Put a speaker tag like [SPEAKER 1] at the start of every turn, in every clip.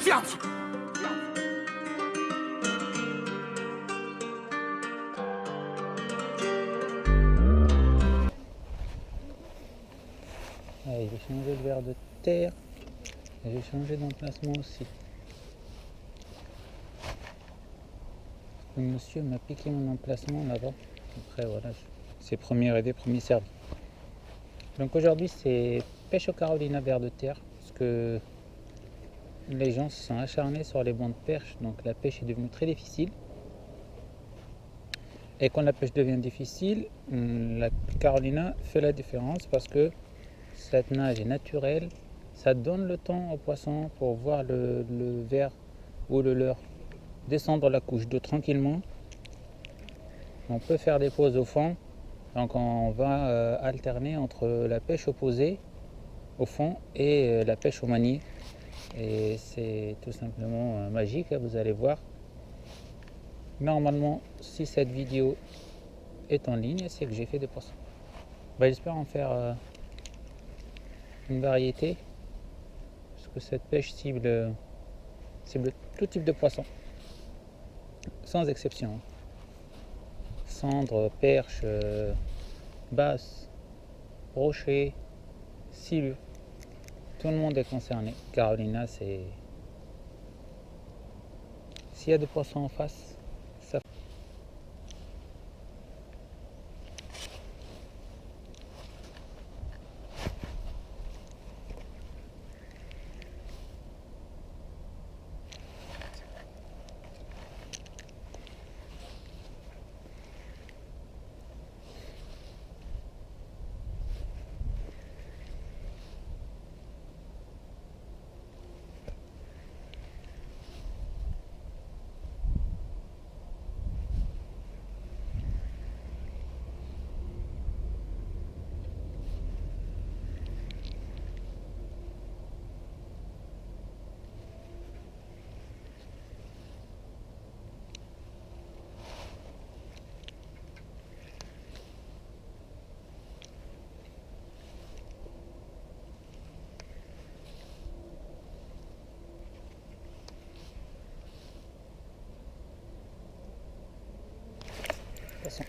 [SPEAKER 1] Allez, j'ai changé de vers de terre et j'ai changé d'emplacement aussi. Le monsieur m'a piqué mon emplacement là-bas. Après voilà, c'est premier aidé, premier servi. Donc aujourd'hui c'est pêche au Carolina vers de terre parce que les gens se sont acharnés sur les bancs de perche, donc la pêche est devenue très difficile. Et quand la pêche devient difficile, la Carolina fait la différence parce que cette nage est naturelle, ça donne le temps aux poissons pour voir le ver ou le leurre descendre la couche d'eau tranquillement. On peut faire des pauses au fond, donc on va alterner entre la pêche opposée au fond et la pêche au manier. Et c'est tout simplement magique, vous allez voir. Normalement, si cette vidéo est en ligne, c'est que j'ai fait des poissons. J'espère en faire une variété, parce que cette pêche cible tout type de poisson, sans exception. Cendre, perche, basse, brochet, silure. Tout le monde est concerné. Carolina, c'est... S'il y a des poissons en face, ça... Poisson.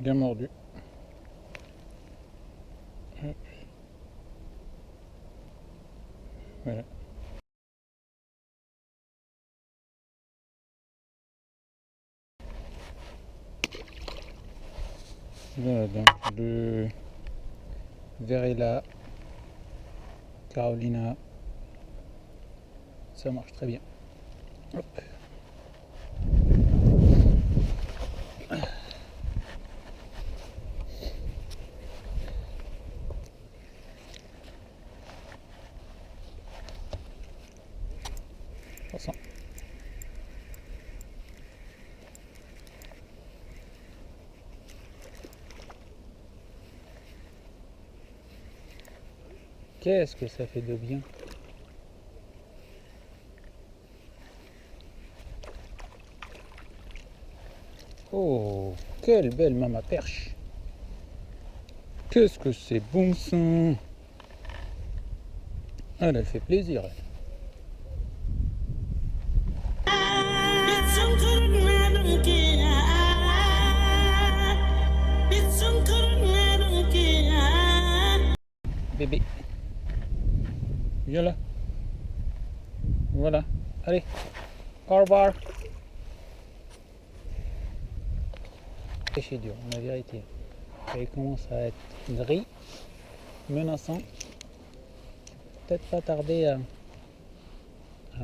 [SPEAKER 1] Bien mordu. Voilà. Voilà, donc le Verella Carolina, ça marche très bien. Hop. Poisson. Qu'est-ce que ça fait de bien. Oh, quelle belle maman perche. Qu'est-ce que c'est bon sang. Elle fait plaisir. Elle. Bébé. Viens là. Voilà. Allez. Au revoir. C'est dur, la vérité. Il commence à être gris, menaçant. Peut-être pas tarder à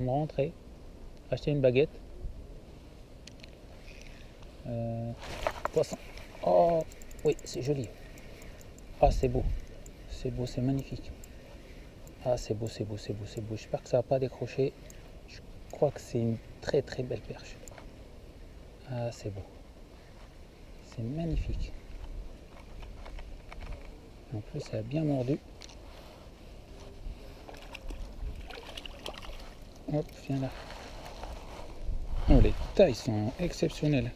[SPEAKER 1] me rentrer, acheter une baguette. Poisson. Oh, oui, c'est joli. Ah, c'est beau. C'est beau, c'est magnifique. Ah, c'est beau, c'est beau, c'est beau, c'est beau. J'espère que ça va pas décrocher. Je crois que c'est une très très belle perche. Ah, c'est beau. C'est magnifique. En plus, ça a bien mordu. Hop, viens là. Oh, les tailles sont exceptionnelles.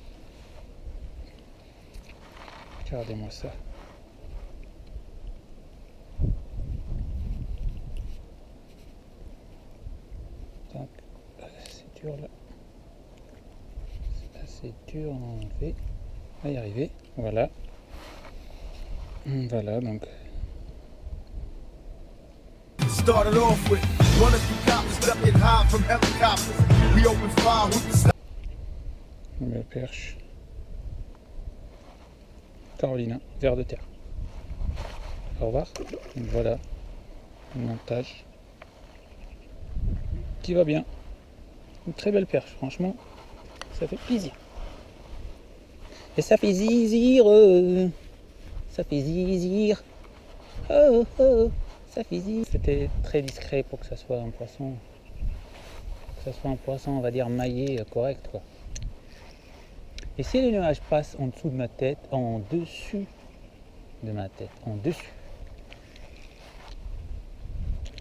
[SPEAKER 1] Regardez-moi ça. Donc, c'est dur là. C'est assez dur à enlever. On va y arriver. Voilà. Voilà, donc.
[SPEAKER 2] Started off with one of the cops ducking high from helicopters. We opened fire with the
[SPEAKER 1] Une belle perche. Carolina, ver de terre. Au revoir. Donc voilà, le montage qui va bien. Une très belle perche, franchement, ça fait plaisir. Et ça fait zizir. Ça fait zizir. Oh, oh, ça fait zizir. C'était très discret pour que ça soit un poisson. Que ça soit un poisson, on va dire, maillé, correct, quoi. Et si les nuages passent en dessous de ma tête, en dessus de ma tête, en dessus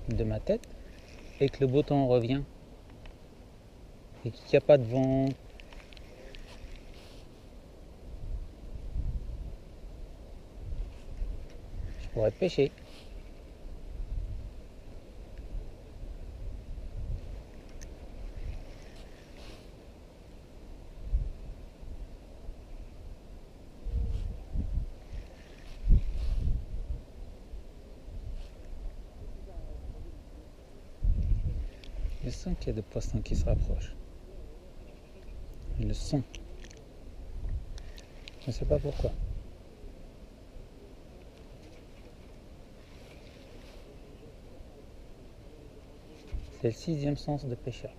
[SPEAKER 1] de ma tête, et que le beau temps revient, et qu'il n'y a pas de vent, je pourrais pêcher. Je sens qu'il y a des poissons qui se rapprochent. Je le sens. Je ne sais pas pourquoi. C'est le 6e sens de pêcheur.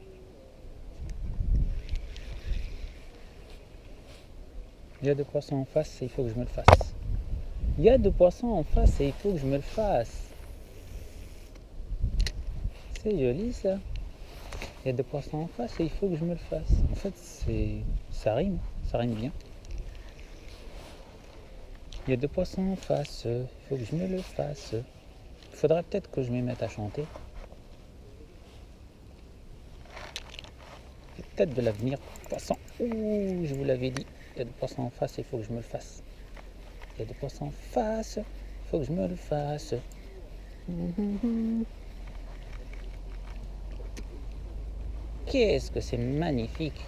[SPEAKER 1] Il y a des poissons en face et il faut que je me le fasse. Il y a des poissons en face et il faut que je me le fasse. C'est joli ça. Il y a des poissons en face et il faut que je me le fasse. En fait, ça rime bien. Il y a des poissons en face, il faut que je me le fasse. Il faudrait peut-être que je m'y mette à chanter. C'est peut-être de l'avenir. Poisson. Ouh, je vous l'avais dit. Il y a des poissons en face et il faut que je me le fasse. Il y a des poissons en face, il faut que je me le fasse. Qu'est-ce que c'est magnifique.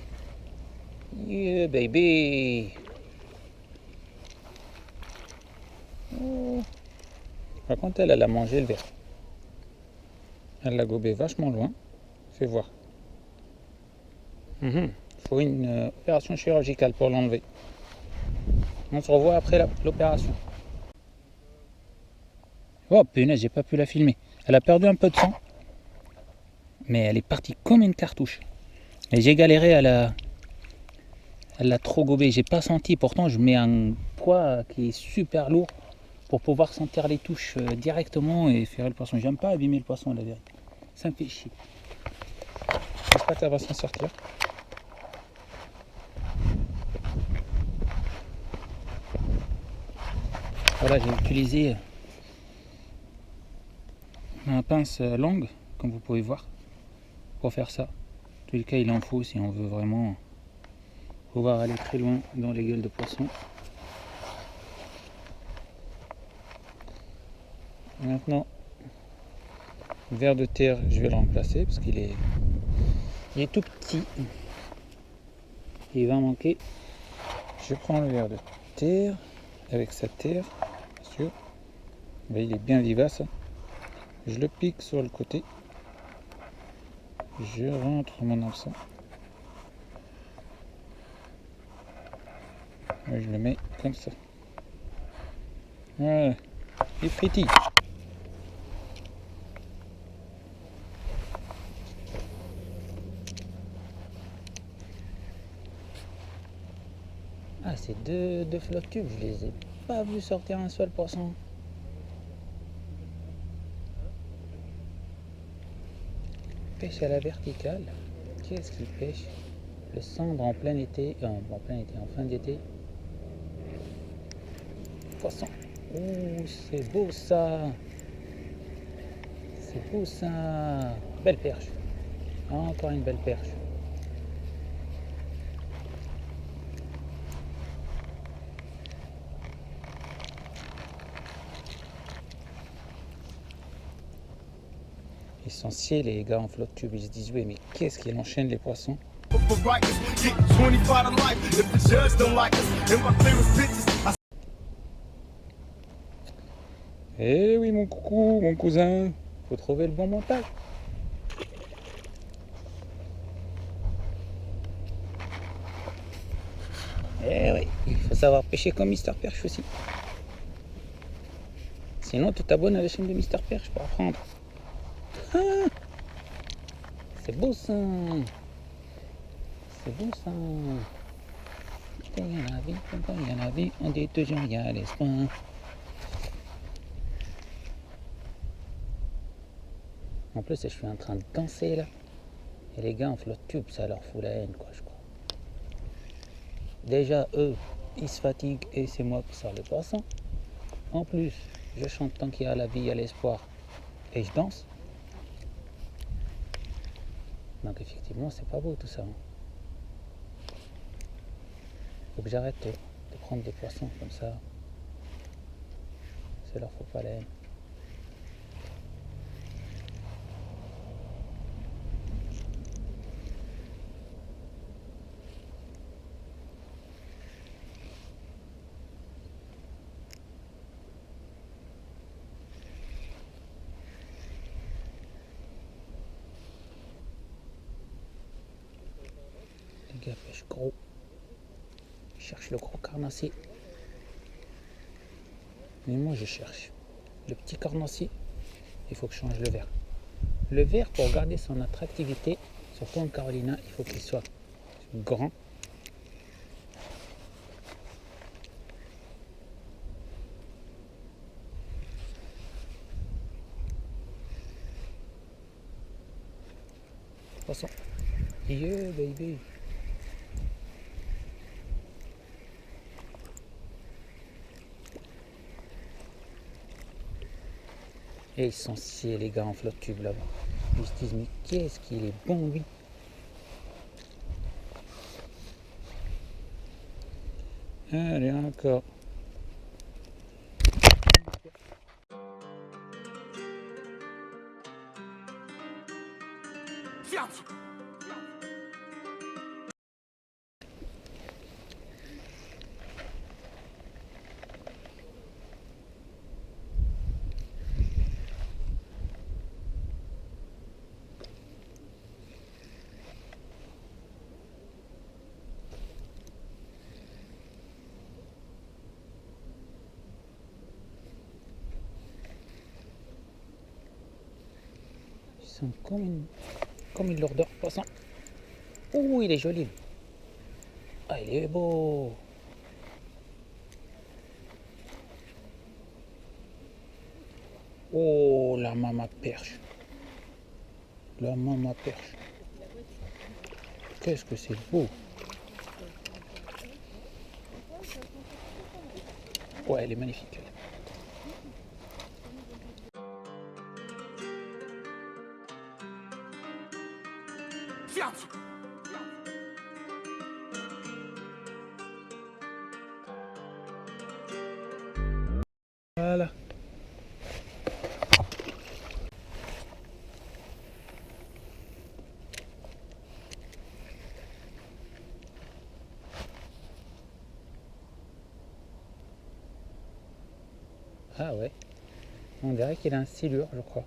[SPEAKER 1] Yeah baby. Oh. Par contre, elle a mangé le verre. Elle l'a gobé vachement loin. Fais voir. Faut une opération chirurgicale pour l'enlever. On se revoit après l'opération. Oh punaise, j'ai pas pu la filmer. Elle a perdu un peu de sang. Mais elle est partie comme une cartouche. Et j'ai galéré elle l'a trop gobé. J'ai pas senti. Pourtant, je mets un poids qui est super lourd pour pouvoir sentir les touches directement et faire le poisson. J'aime pas abîmer le poisson, la vérité. Ça me fait chier. J'espère qu'elle va s'en sortir. Voilà, j'ai utilisé ma pince longue, comme vous pouvez voir, pour faire ça. En tous les cas, il en faut si on veut vraiment pouvoir aller très loin dans les gueules de poissons. Maintenant, le ver de terre, je vais le remplacer parce qu'il est tout petit. Il va manquer. Je prends le ver de terre avec sa terre, bien sûr. Mais il est bien vivace. Je le pique sur le côté. Je rentre mon hameçon. Et je le mets comme ça. Voilà. Il frétille. Ah, ces deux flottes tubes, je les ai pas vus sortir un seul poisson. Pêche à la verticale. Qu'est-ce qu'il pêche? Le cendre en plein été, en fin d'été. Poisson. Oh, c'est beau ça. C'est beau ça. Belle perche. Encore une belle perche. Essentiel, les gars en flotte tube, ils se disent oui, mais qu'est-ce qu'il enchaîne les poissons?
[SPEAKER 2] For righteous, get 25 to life if the judge don't like us. In my clearest pictures,
[SPEAKER 1] Eh oui, mon coucou, mon cousin, faut trouver le bon montage. Eh oui, il faut savoir pêcher comme Mister Perche aussi. Sinon, tu t'abonnes à la chaîne de Mister Perche pour apprendre. Ah, c'est beau ça. C'est beau ça. Quand il y en a vie, quand il y en a vie, on dit toujours il y a l'espoir. En plus, je suis en train de danser là. Et les gars en flotte tube, ça leur fout la haine, quoi, je crois. Déjà, eux, ils se fatiguent et c'est moi qui sors le poisson. En plus, je chante tant qu'il y a la vie, il y a l'espoir. Et je danse. Donc effectivement, c'est pas beau tout ça. Faut que j'arrête de prendre des poissons comme ça. Ça leur faut pas la haine. Les gars pêchent gros. Ils cherchent le gros carnassier. Mais moi je cherche le petit carnassier. Il faut que je change le verre. Le verre, pour garder son attractivité, surtout en Carolina, il faut qu'il soit grand. Poisson. Yeah baby. Et ils sont sciés les gars en flotte tube là-bas. Ils se disent mais qu'est-ce qu'il est bon lui. Allez encore.
[SPEAKER 2] fiance.
[SPEAKER 1] Ils sont comme une lourdeur poisson. Ouh, il est joli. Ah, il est beau. Oh, la maman perche. La maman perche. Qu'est-ce que c'est beau. Ouais, elle est magnifique. Elle.
[SPEAKER 2] Fiance.
[SPEAKER 1] Voilà. Ah ouais. On dirait qu'il a un silure, je crois.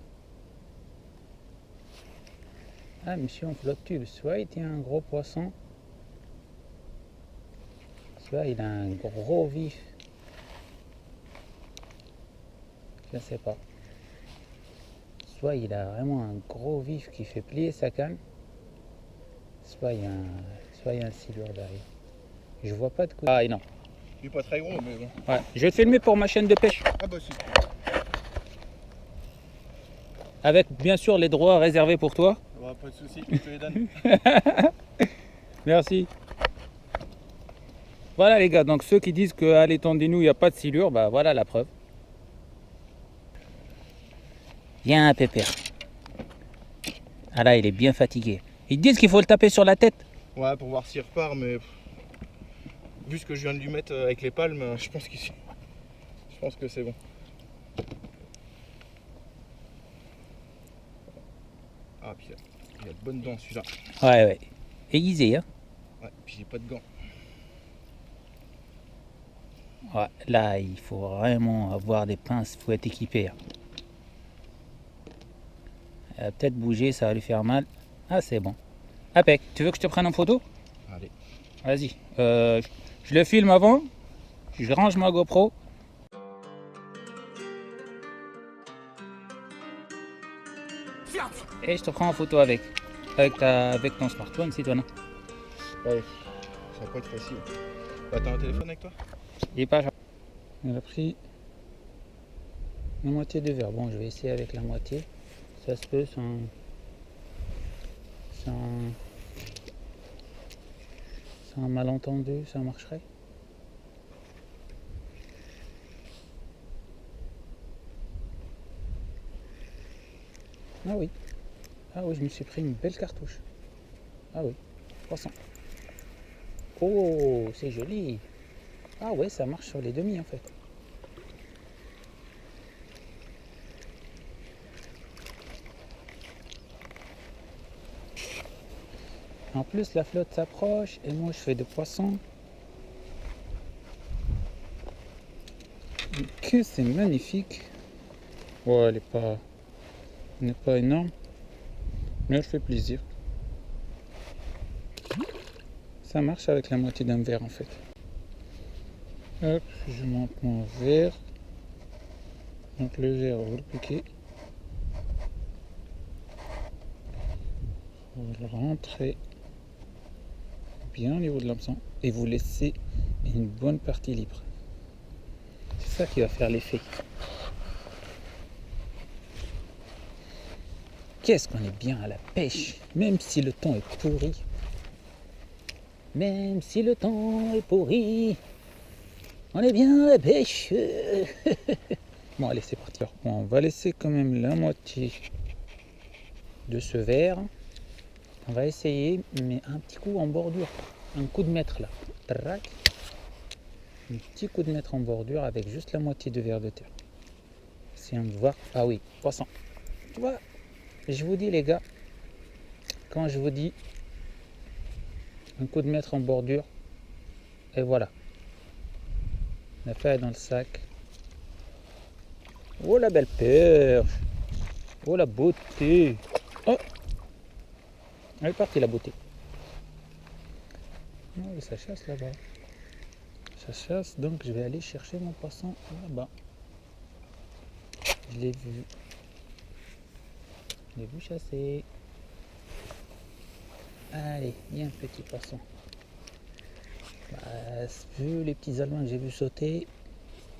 [SPEAKER 1] Ah, monsieur en flotte tube. Soit il tient un gros poisson, soit il a un gros vif. Je ne sais pas. Soit il a vraiment un gros vif qui fait plier sa canne, soit il y a un silure derrière. Je vois pas de coup. Ah non.
[SPEAKER 3] Il est pas très gros, mais bon.
[SPEAKER 1] Ouais. Je vais te filmer pour ma chaîne de pêche.
[SPEAKER 3] Ah bah si.
[SPEAKER 1] Avec bien sûr les droits réservés pour toi.
[SPEAKER 3] Ouais, pas de soucis, je te les donne.
[SPEAKER 1] Merci. Voilà les gars, donc ceux qui disent qu'à l'étang des Noues il n'y a pas de silure, bah voilà la preuve. Viens, Pépère. Ah là, il est bien fatigué. Ils disent qu'il faut le taper sur la tête.
[SPEAKER 3] Ouais, pour voir s'il repart, mais vu ce que je viens de lui mettre avec les palmes, je pense que c'est bon. Ah, puis il a de bonnes dents celui-là.
[SPEAKER 1] Ouais, ouais. Aiguisé, hein.
[SPEAKER 3] Ouais, puis j'ai pas de gants.
[SPEAKER 1] Ouais, là, il faut vraiment avoir des pinces, il faut être équipé. Hein. Elle va peut-être bouger, ça va lui faire mal. Ah, c'est bon. Impec, tu veux que je te prenne en photo?
[SPEAKER 3] Allez.
[SPEAKER 1] Vas-y. Je le filme avant. Je range ma GoPro. Et je te prends en photo avec ton smartphone, si toi non.
[SPEAKER 3] Ouais, ça va pas être facile. Bah, t'as un téléphone avec toi?
[SPEAKER 1] Il est pas. Elle a pris la moitié de verre. Bon, je vais essayer avec la moitié. Ça se peut sans malentendu, ça marcherait. Ah oui. Ah oui, je me suis pris une belle cartouche. Ah oui, 300. Oh, c'est joli. Ah ouais, ça marche sur les demi en fait. En plus, la flotte s'approche et moi je fais de poissons. Que c'est magnifique. Ouais, elle n'est pas énorme, mais elle fait plaisir. Ça marche avec la moitié d'un verre en fait. Hop, je monte mon verre. Donc le verre, vous le piquez. Vous le rentrez bien au niveau de l'hameçon et vous laissez une bonne partie libre. C'est ça qui va faire l'effet. Qu'est-ce qu'on est bien à la pêche, même si le temps est pourri. Même si le temps est pourri, on est bien à la pêche. Bon, allez, c'est parti. Bon, on va laisser quand même la moitié de ce verre. On va essayer, mais un petit coup en bordure. Un coup de mètre là. Trac. Un petit coup de mètre en bordure avec juste la moitié de verre de terre. Si on veut voir. Ah oui, poisson. Tu vois, je vous dis les gars, quand je vous dis un coup de mètre en bordure, et voilà. L'affaire est dans le sac. Oh la belle perche. Oh la beauté. Oh, elle est partie la beauté. Oh, ça chasse là-bas. Ça chasse, donc je vais aller chercher mon poisson là-bas. Je l'ai vu. Je l'ai vu chasser. Allez, viens petit poisson. Bah, vu les petits Allemands que j'ai vu sauter,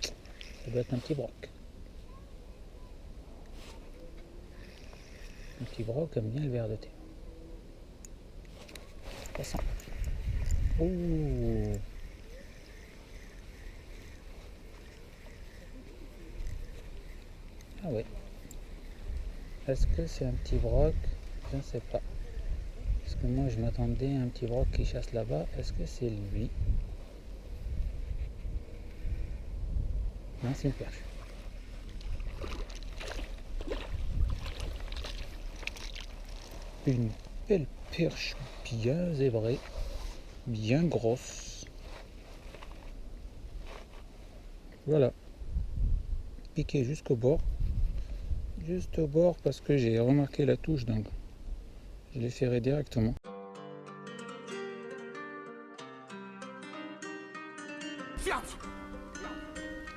[SPEAKER 1] ça doit être un petit broc. Un petit broc aime bien le ver de terre. Poisson. Oh. Ah ouais. Est-ce que c'est un petit broc? Je ne sais pas. Parce que moi je m'attendais à un petit broc qui chasse là-bas. Est-ce que c'est lui? Non, c'est une perche. Une belle perche bien zébrée, bien grosse. Voilà. Piqué jusqu'au bord. Juste au bord parce que j'ai remarqué la touche, donc je l'ai ferré directement.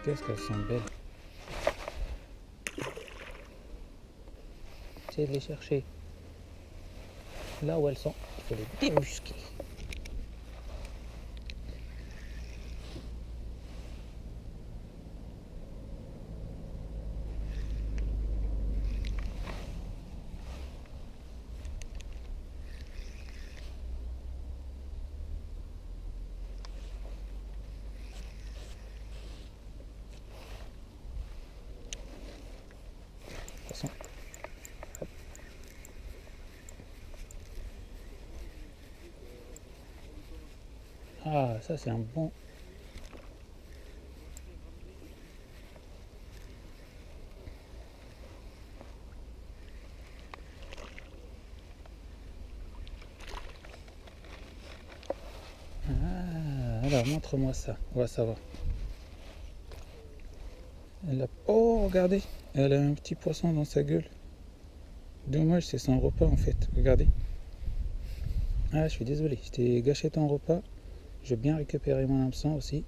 [SPEAKER 1] Qu'est-ce qu'elles sont belles. Essayez de les chercher là où elles sont. Il faut les débusquer. Poisson. ça c'est un bon. Ah, alors montre-moi ça, on va savoir. Oh, regardez, elle a un petit poisson dans sa gueule. Dommage, c'est son repas en fait, regardez. Ah, je suis désolé, je t'ai gâché ton repas. Je vais bien récupérer mon hameçon aussi.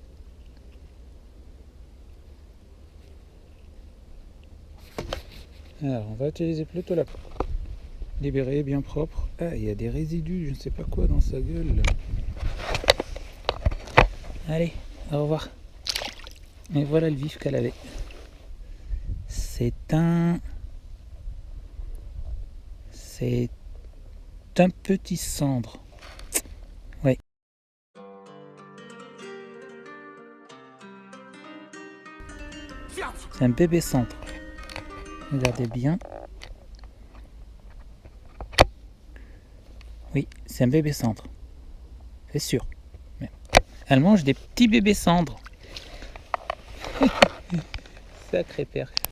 [SPEAKER 1] Alors, on va utiliser plutôt la libérée, bien propre. Ah, il y a des résidus, je ne sais pas quoi dans sa gueule. Allez, au revoir. Et voilà le vif qu'elle avait. C'est un petit cendre. Ouais. C'est un bébé cendre. Regardez bien. Oui, c'est un bébé cendre. C'est sûr. Elle mange des petits bébés cendres. Sacré père.